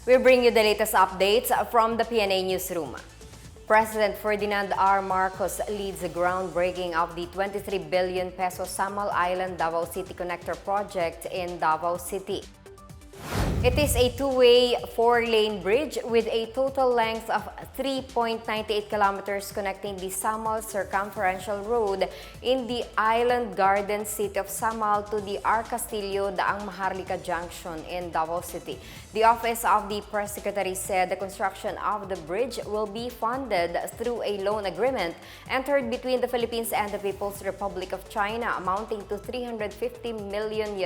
We bring you the latest updates from the Pna Newsroom. President Ferdinand R. Marcos leads the groundbreaking of the 23 billion peso Samal Island-Davao City Connector project in Davao City. It is a two-way, four-lane bridge with a total length of 3.98 kilometers connecting the Samal Circumferential Road in the island garden city of Samal to the R. Castillo Daang Maharlika Junction in Davao City. The Office of the Press Secretary said the construction of the bridge will be funded through a loan agreement entered between the Philippines and the People's Republic of China amounting to $350 million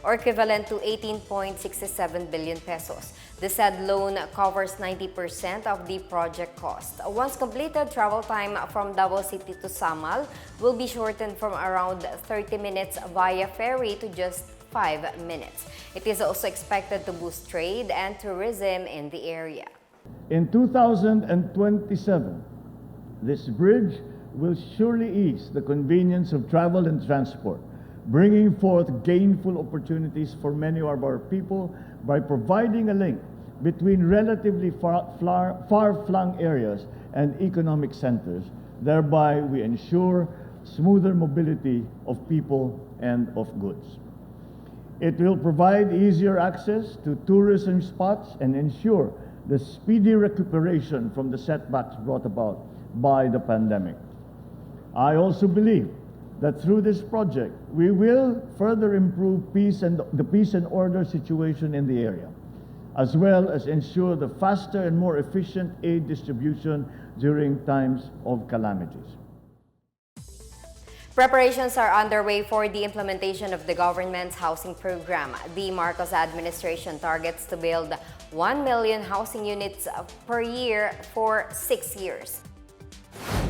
or equivalent to 18.67 billion pesos. The said loan covers 90% of the project cost. Once completed, travel time from Davao City to Samal will be shortened from around 30 minutes via ferry to just 5 minutes. It is also expected to boost trade and tourism in the area. In 2027, this bridge will surely ease the convenience of travel and transport, bringing forth gainful opportunities for many of our people by providing a link between relatively far-flung areas and economic centers. Thereby, we ensure smoother mobility of people and of goods. It will provide easier access to tourism spots and ensure the speedy recuperation from the setbacks brought about by the pandemic. I also believe that through this project, we will further improve the peace and order situation in the area, as well as ensure the faster and more efficient aid distribution during times of calamities. Preparations are underway for the implementation of the government's housing program. The Marcos administration targets to build 1 million housing units per year for 6 years.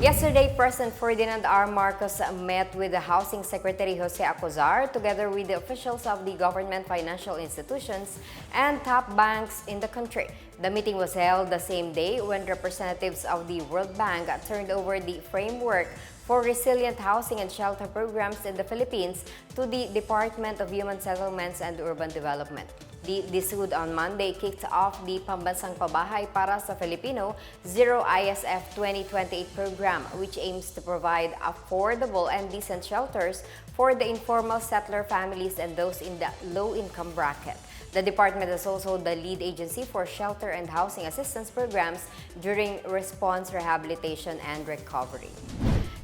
Yesterday, President Ferdinand R. Marcos met with the Housing Secretary Jose Acozar together with the officials of the government financial institutions and top banks in the country. The meeting was held the same day when representatives of the World Bank turned over the framework for resilient housing and shelter programs in the Philippines to the Department of Human Settlements and Urban Development. The DHSUD on Monday kicked off the Pambansang Pabahay para sa Filipino Zero ISF 2028 program, which aims to provide affordable and decent shelters for the informal settler families and those in the low-income bracket. The department is also the lead agency for shelter and housing assistance programs during response, rehabilitation, and recovery.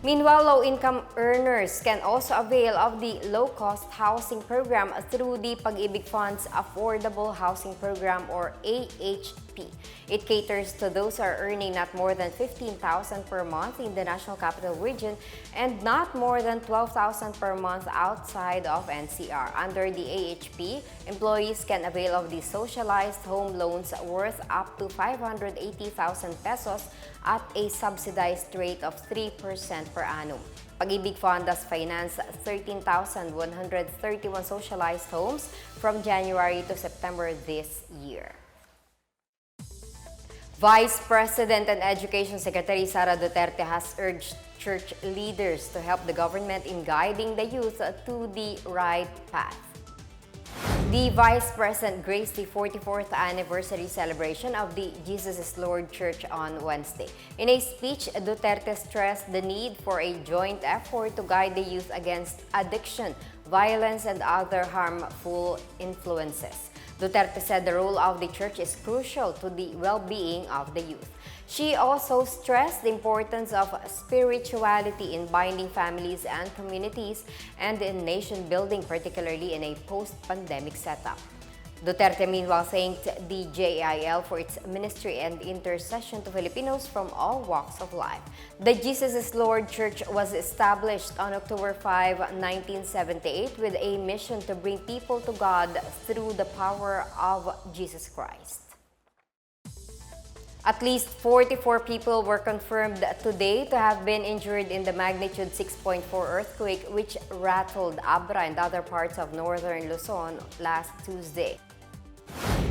Meanwhile, low-income earners can also avail of the low-cost housing program through the Pag-IBIG Fund's Affordable Housing Program or AHP. It caters to those who are earning not more than 15,000 per month in the National Capital Region and not more than 12,000 per month outside of NCR. Under the AHP, employees can avail of the socialized home loans worth up to 580,000 pesos at a subsidized rate of 3% per annum. Pag-IBIG Fund has financed 13,131 socialized homes from January to September this year. Vice President and Education Secretary Sara has urged church leaders to help the government in guiding the youth to the right path. The Vice President graced the 44th anniversary celebration of the Jesus is Lord Church on Wednesday. In a speech, Duterte stressed the need for a joint effort to guide the youth against addiction, violence, and other harmful influences. Duterte said the role of the church is crucial to the well-being of the youth. She also stressed the importance of spirituality in binding families and communities and in nation building, particularly in a post-pandemic setup. Duterte meanwhile thanked the JAIL for its ministry and intercession to Filipinos from all walks of life. The Jesus is Lord Church was established on October 5, 1978 with a mission to bring people to God through the power of Jesus Christ. At least 44 people were confirmed today to have been injured in the magnitude 6.4 earthquake which rattled Abra and other parts of northern Luzon last Tuesday.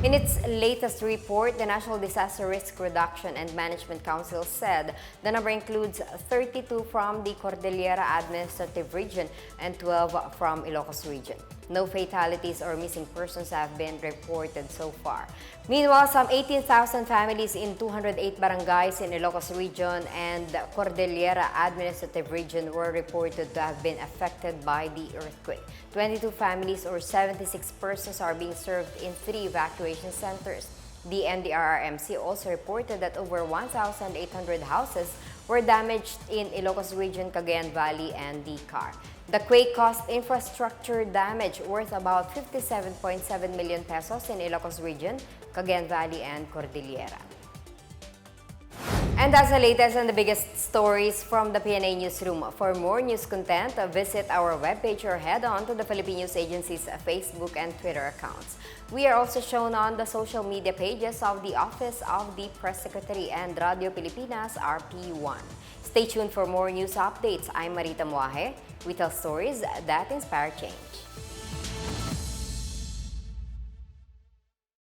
In its latest report, the National Disaster Risk Reduction and Management Council said the number includes 32 from the Cordillera Administrative Region and 12 from Ilocos Region. No fatalities or missing persons have been reported so far. Meanwhile, some 18,000 families in 208 barangays in Ilocos Region and Cordillera Administrative Region were reported to have been affected by the earthquake. 22 families or 76 persons are being served in 3 evacuation centers. The NDRRMC also reported that over 1,800 houses were damaged in Ilocos Region, Cagayan Valley, and Dicar. The quake caused infrastructure damage worth about 57.7 million pesos in Ilocos Region, Cagayan Valley, and Cordillera. And that's the latest and the biggest stories from the Pna Newsroom. For more news content, visit our webpage or head on to the Philippine News Agency's Facebook and Twitter accounts. We are also shown on the social media pages of the Office of the Press Secretary and Radio Pilipinas RP1. Stay tuned for more news updates. I'm Marita Muaje. We tell stories that inspire change.